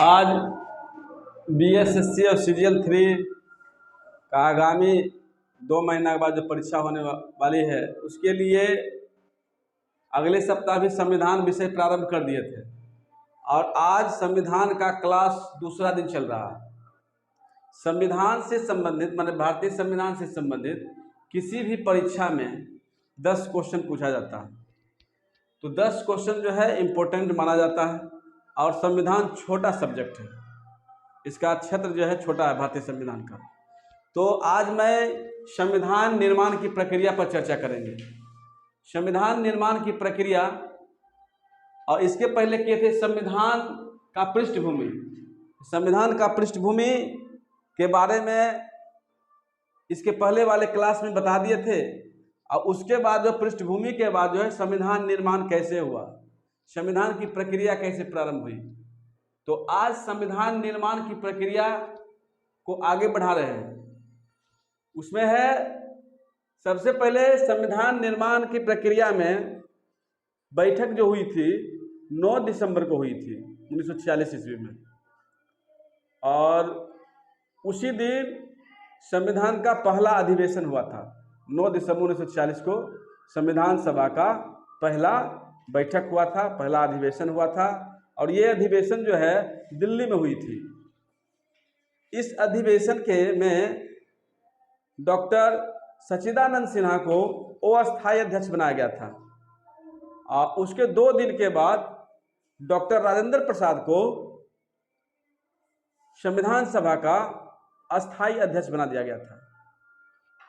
आज बीएसएससी और सीजीएल 3 का आगामी 2 महीना के बाद जो परीक्षा होने वाली है, उसके लिए अगले सप्ताह भी संविधान विषय प्रारंभ कर दिए थे और आज संविधान का क्लास दूसरा दिन चल रहा है। संविधान से संबंधित माने भारतीय संविधान से संबंधित किसी भी परीक्षा में 10 क्वेश्चन पूछा जाता है, तो 10 क्वेश्चन जो है इम्पोर्टेंट माना जाता है और संविधान छोटा सब्जेक्ट है, इसका क्षेत्र जो है छोटा है भारतीय संविधान का। तो आज मैं संविधान निर्माण की प्रक्रिया पर चर्चा करेंगे। संविधान निर्माण की प्रक्रिया और इसके पहले किए थे संविधान का पृष्ठभूमि। संविधान का पृष्ठभूमि के बारे में इसके पहले वाले क्लास में बता दिए थे और उसके बाद जो पृष्ठभूमि के बाद जो है संविधान निर्माण कैसे हुआ, संविधान की प्रक्रिया कैसे प्रारंभ हुई। तो आज संविधान निर्माण की प्रक्रिया को आगे बढ़ा रहे हैं। उसमें है सबसे पहले संविधान निर्माण की प्रक्रिया में बैठक जो हुई थी 9 दिसंबर को हुई थी 1946 ईस्वी में, और उसी दिन संविधान का पहला अधिवेशन हुआ था। 9 दिसंबर 1946 को संविधान सभा का पहला बैठक हुआ था, पहला अधिवेशन हुआ था और ये अधिवेशन जो है दिल्ली में हुई थी। इस अधिवेशन के में डॉक्टर सच्चिदानंद सिन्हा को अस्थायी अध्यक्ष बनाया गया था और उसके 2 दिन के बाद डॉक्टर राजेंद्र प्रसाद को संविधान सभा का अस्थायी अध्यक्ष बना दिया गया था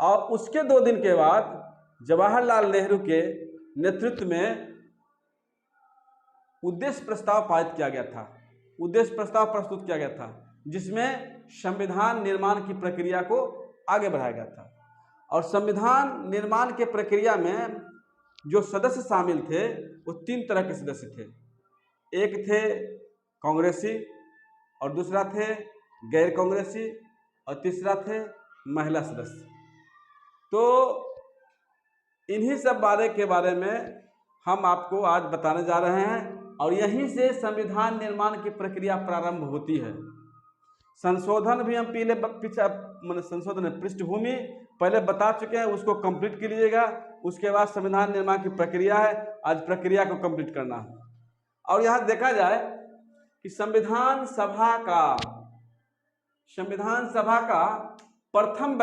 और उसके 2 दिन के बाद जवाहरलाल नेहरू के नेतृत्व में उद्देश्य प्रस्ताव पारित किया गया था, उद्देश्य प्रस्ताव प्रस्तुत किया गया था, जिसमें संविधान निर्माण की प्रक्रिया को आगे बढ़ाया गया था। और संविधान निर्माण के प्रक्रिया में जो सदस्य शामिल थे वो 3 तरह के सदस्य थे। एक थे कांग्रेसी और दूसरा थे गैर कांग्रेसी और तीसरा थे महिला सदस्य। तो इन्हीं सब के बारे में हम आपको आज बताने जा रहे हैं और यहीं से संविधान निर्माण की प्रक्रिया प्रारंभ होती है। संशोधन भी हम संशोधन पृष्ठभूमि पहले बता चुके हैं, उसको कंप्लीट कर लीजिएगा। उसके बाद संविधान निर्माण की प्रक्रिया है, आज प्रक्रिया को कंप्लीट करना है। और यहाँ देखा जाए कि संविधान सभा का प्रथम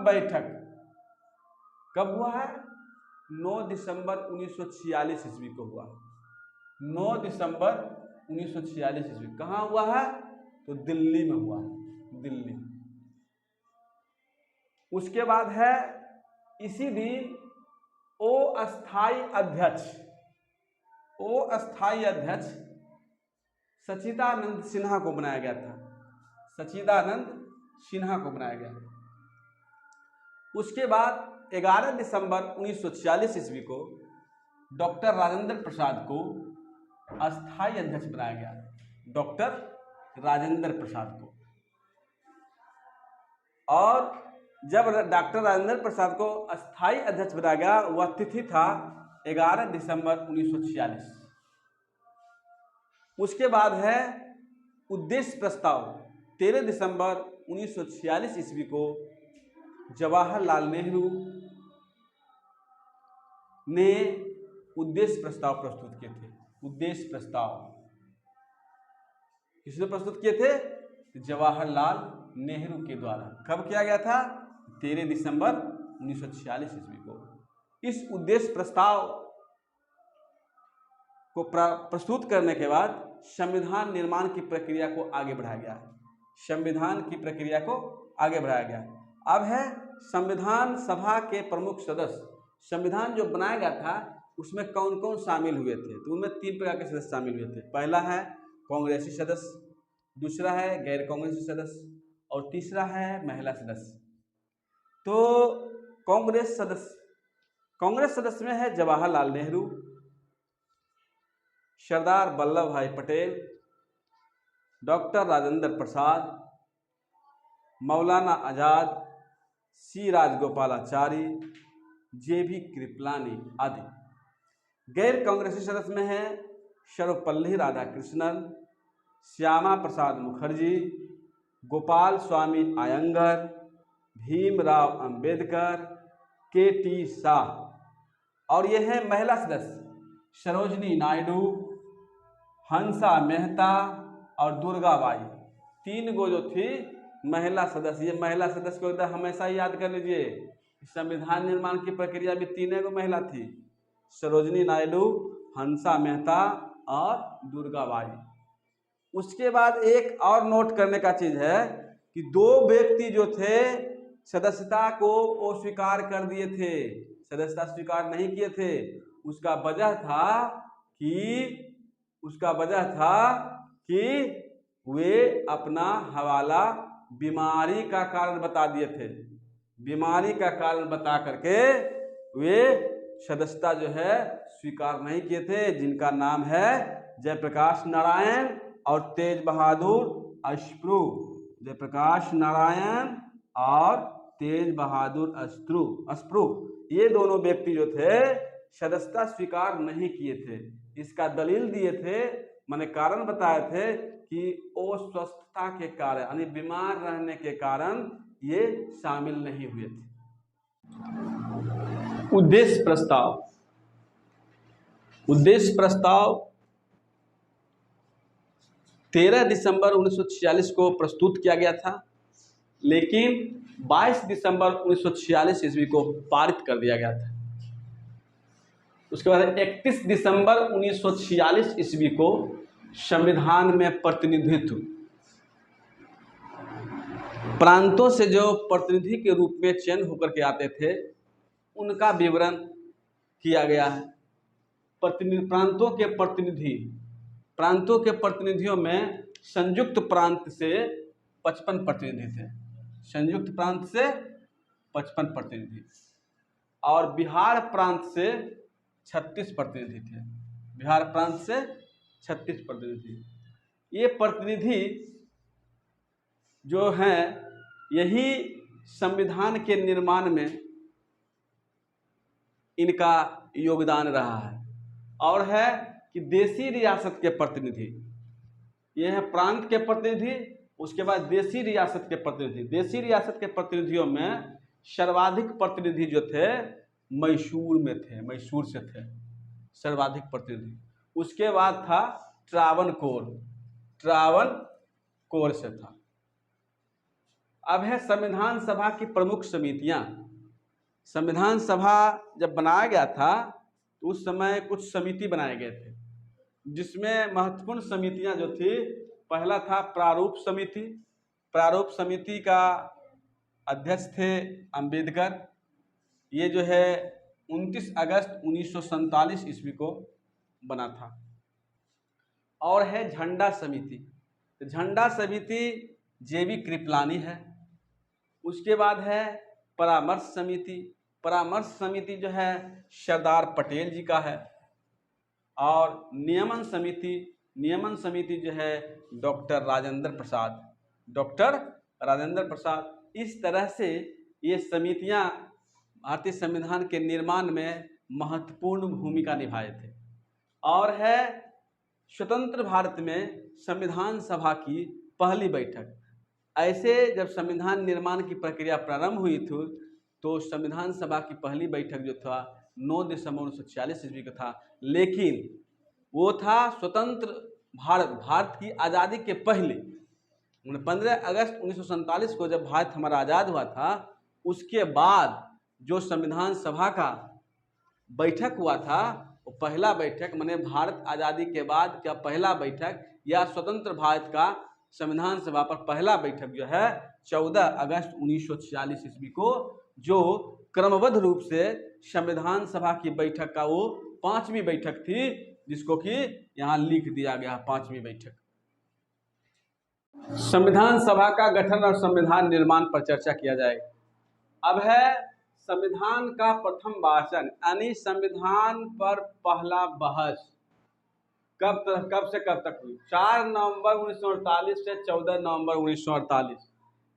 बैठक कब हुआ है? 9 दिसंबर 1946 ईस्वी को हुआ। 9 दिसंबर 1946 ईस्वी कहाँ हुआ है? तो दिल्ली में हुआ है, दिल्ली। उसके बाद है इसी दिन अस्थायी अध्यक्ष सच्चिदानंद सिन्हा को बनाया गया था, सच्चिदानंद सिन्हा को बनाया गया। उसके बाद 11 दिसंबर 1946 ईस्वी को डॉक्टर राजेंद्र प्रसाद को अस्थायी अध्यक्ष बनाया गया, डॉक्टर राजेंद्र प्रसाद को। और जब डॉक्टर राजेंद्र प्रसाद को अस्थायी अध्यक्ष बनाया गया, वह तिथि था 11 दिसंबर 1946। उसके बाद है उद्देश्य प्रस्ताव। 13 दिसंबर 1946 ईस्वी को जवाहरलाल नेहरू ने उद्देश्य प्रस्ताव प्रस्तुत किए थे। उद्देश्य प्रस्ताव किसने प्रस्तुत किए थे? जवाहरलाल नेहरू के द्वारा। कब किया गया था? 13 दिसंबर 1946 ईस्वी को। इस उद्देश्य प्रस्ताव को प्रस्तुत करने के बाद संविधान निर्माण की प्रक्रिया को आगे बढ़ाया गया। संविधान की प्रक्रिया को आगे बढ़ाया गया। अब है संविधान सभा के प्रमुख सदस्य। संविधान जो बनाया गया था उसमें कौन कौन शामिल हुए थे? तो उनमें 3 प्रकार के सदस्य शामिल हुए थे। पहला है कांग्रेसी सदस्य, दूसरा है गैर कांग्रेसी सदस्य और तीसरा है महिला सदस्य। तो कांग्रेस सदस्य में है जवाहरलाल नेहरू, सरदार वल्लभ भाई पटेल, डॉक्टर राजेंद्र प्रसाद, मौलाना आजाद, सी राजगोपालाचारी, जे बी कृपलानी आदि। गैर कांग्रेसी सदस्य में है सर्वपल्ली राधाकृष्णन, श्यामा प्रसाद मुखर्जी, गोपाल स्वामी अयंगर, भीमराव अंबेडकर, के.टी. शाह। और ये है महिला सदस्य सरोजनी नायडू, हंसा मेहता और दुर्गाबाई। 3 गो जो थी महिला सदस्य। ये महिला सदस्य को एकदम हमेशा याद कर लीजिए। संविधान निर्माण की प्रक्रिया में 3 गो महिला थी, सरोजनी नायडू, हंसा मेहता और दुर्गाबाई। उसके बाद एक और नोट करने का चीज है कि 2 व्यक्ति जो थे सदस्यता को वो स्वीकार कर दिए थे, सदस्यता स्वीकार नहीं किए थे। उसका वजह था कि वे अपना हवाला बीमारी का कारण बता दिए थे। बीमारी का कारण बता करके वे सदस्यता जो है स्वीकार नहीं किए थे, जिनका नाम है जयप्रकाश नारायण और तेज बहादुर अश्रु। जयप्रकाश नारायण और तेज बहादुर अश्रु ये दोनों व्यक्ति जो थे सदस्यता स्वीकार नहीं किए थे। इसका दलील दिए थे, माने कारण बताए थे कि अस्वस्थता के कारण यानी बीमार रहने के कारण ये शामिल नहीं हुए थे। उद्देश्य प्रस्ताव 13 दिसंबर 1946 को प्रस्तुत किया गया था, लेकिन 22 दिसंबर 1946 ईस्वी को पारित कर दिया गया था। उसके बाद 31 दिसंबर 1946 ईस्वी को संविधान में प्रतिनिधित्व, प्रांतों से जो प्रतिनिधि के रूप में चयन होकर के आते थे उनका विवरण किया गया है। प्रांतों के प्रतिनिधियों में संयुक्त प्रांत से 55 प्रतिनिधि थे, संयुक्त प्रांत से 55 प्रतिनिधि, और बिहार प्रांत से 36 प्रतिनिधि थे। बिहार प्रांत से 36 प्रतिनिधि। ये प्रतिनिधि जो हैं यही संविधान के निर्माण में इनका योगदान रहा है। और है कि देशी रियासत के प्रतिनिधि, ये है प्रांत के प्रतिनिधि, उसके बाद देशी रियासत के प्रतिनिधि। देशी रियासत के प्रतिनिधियों में सर्वाधिक प्रतिनिधि जो थे मैसूर में थे, मैसूर से थे सर्वाधिक प्रतिनिधि। उसके बाद था त्रावणकोर से था। अब है संविधान सभा की प्रमुख समितियां। संविधान सभा जब बनाया गया था तो उस समय कुछ समिति बनाए गए थे, जिसमें महत्वपूर्ण समितियां जो थी, पहला था प्रारूप समिति। प्रारूप समिति का अध्यक्ष थे अंबेडकर। ये जो है 29 अगस्त 1947 ईस्वी को बना था। और है झंडा समिति। झंडा समिति जेबी कृपलानी है। उसके बाद है परामर्श समिति। परामर्श समिति जो है सरदार पटेल जी का है। और नियमन समिति जो है डॉक्टर राजेंद्र प्रसाद। इस तरह से ये समितियां भारतीय संविधान के निर्माण में महत्वपूर्ण भूमिका निभाए थे। और है स्वतंत्र भारत में संविधान सभा की पहली बैठक। ऐसे जब संविधान निर्माण की प्रक्रिया प्रारंभ हुई थी तो संविधान सभा की पहली बैठक जो था 9 दिसंबर 1946 ईस्वी का था, लेकिन वो था स्वतंत्र भारत की आज़ादी के पहले। 15 अगस्त 1947 को जब भारत हमारा आज़ाद हुआ था, उसके बाद जो संविधान सभा का बैठक हुआ था, वो पहला बैठक माने भारत आज़ादी के बाद का पहला बैठक या स्वतंत्र भारत का संविधान सभा पर पहला बैठक जो है 14 अगस्त 1946 ईस्वी को, जो क्रमबद्ध रूप से संविधान सभा की बैठक का वो 5वीं बैठक थी, जिसको कि यहाँ लिख दिया गया 5वीं बैठक। संविधान सभा का गठन और संविधान निर्माण पर चर्चा किया जाएगा। अब है संविधान का प्रथम वाचन, यानी संविधान पर पहला बहस कब से कब तक हुई? 4 नवंबर 1948 से 14 नवंबर 1948।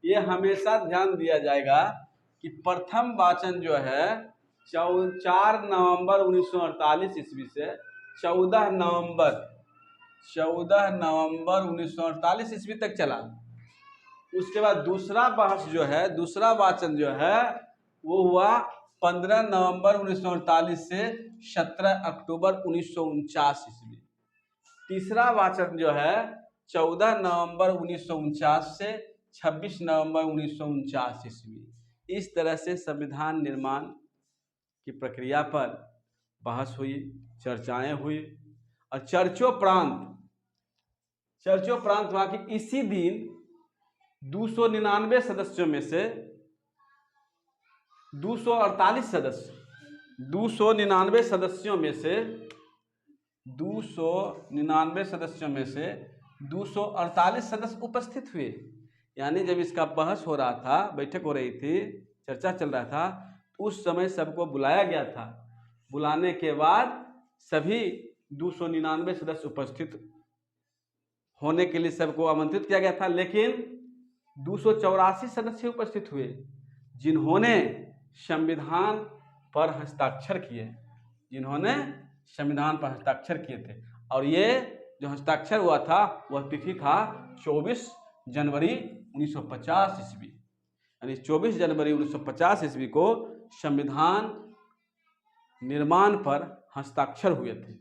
ये हमेशा ध्यान दिया जाएगा कि प्रथम वाचन जो है 4 नवंबर 1948 ईस्वी से 14 नवंबर 14 नवंबर 1948 ईस्वी तक चला। उसके बाद दूसरा बहस जो है, दूसरा वाचन जो है वो हुआ 15 नवंबर 1948 से 17 अक्टूबर 1949 ईस्वी। तीसरा वाचन जो है 14 नवंबर 1949 से 26 नवंबर 1949 ईस्वी। इस तरह से संविधान निर्माण की प्रक्रिया पर बहस हुई, चर्चाएं हुई और चर्चों प्रांत हुआ कि इसी दिन 299 सदस्यों में से 299 सदस्यों में से 248 सदस्य उपस्थित हुए। यानी जब इसका बहस हो रहा था, बैठक हो रही थी, चर्चा चल रहा था, उस समय सबको बुलाया गया था। बुलाने के बाद सभी 299 सदस्य उपस्थित होने के लिए सबको आमंत्रित किया गया था, लेकिन 284 सदस्य उपस्थित हुए जिन्होंने संविधान पर हस्ताक्षर किए थे। और ये जो हस्ताक्षर हुआ था वह तिथि था 24 जनवरी 1950 ईस्वी। यानी 24 जनवरी 1950 ईस्वी को संविधान निर्माण पर हस्ताक्षर हुए थे।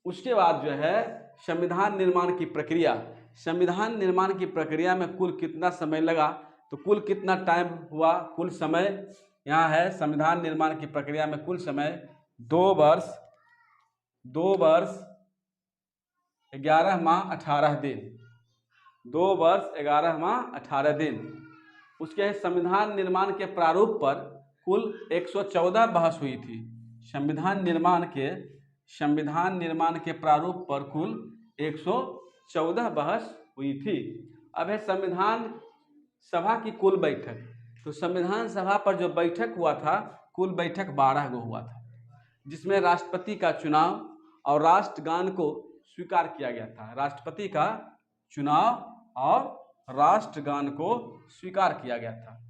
उसके बाद जो है संविधान निर्माण की प्रक्रिया में कुल कितना समय लगा, तो कुल कितना टाइम हुआ, कुल समय यहाँ है। संविधान निर्माण की प्रक्रिया में कुल समय 2 वर्ष 11 माह 18 दिन। 2 वर्ष 11 माह 18 दिन। उसके संविधान निर्माण के प्रारूप पर कुल 114 बहस हुई थी। संविधान निर्माण के प्रारूप पर कुल 114 बहस हुई थी। अब है संविधान सभा की कुल बैठक। तो संविधान सभा पर जो बैठक हुआ था, कुल बैठक 12 गो हुआ था, जिसमें राष्ट्रपति का चुनाव और राष्ट्रगान को स्वीकार किया गया था। राष्ट्रपति का चुनाव और राष्ट्रगान को स्वीकार किया गया था।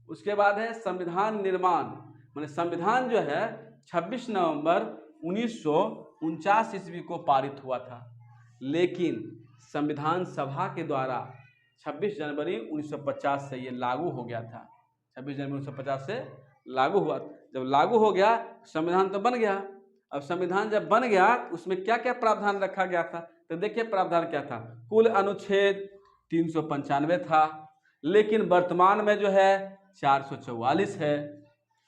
उसके बाद है संविधान निर्माण, माने संविधान जो है 26 नवंबर 1949 ईस्वी को पारित हुआ था, लेकिन संविधान सभा के द्वारा 26 जनवरी 1950 से ये लागू हो गया था। 26 जनवरी 1950 से लागू हुआ। जब लागू हो गया संविधान तो बन गया। अब संविधान जब बन गया उसमें क्या क्या प्रावधान रखा गया था, तो देखिए प्रावधान क्या था। कुल अनुच्छेद 395 था, लेकिन वर्तमान में जो है 444 है।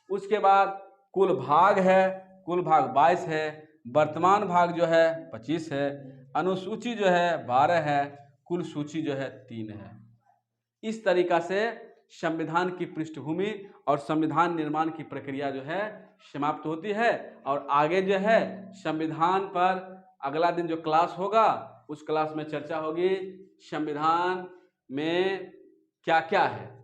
उसके बाद कुल भाग 22 है, वर्तमान भाग जो है 25 है, अनुसूची जो है 12 है, कुल सूची जो है 3 है। इस तरीका से संविधान की पृष्ठभूमि और संविधान निर्माण की प्रक्रिया जो है समाप्त होती है। और आगे जो है संविधान पर अगला दिन जो क्लास होगा उस क्लास में चर्चा होगी संविधान में क्या क्या है।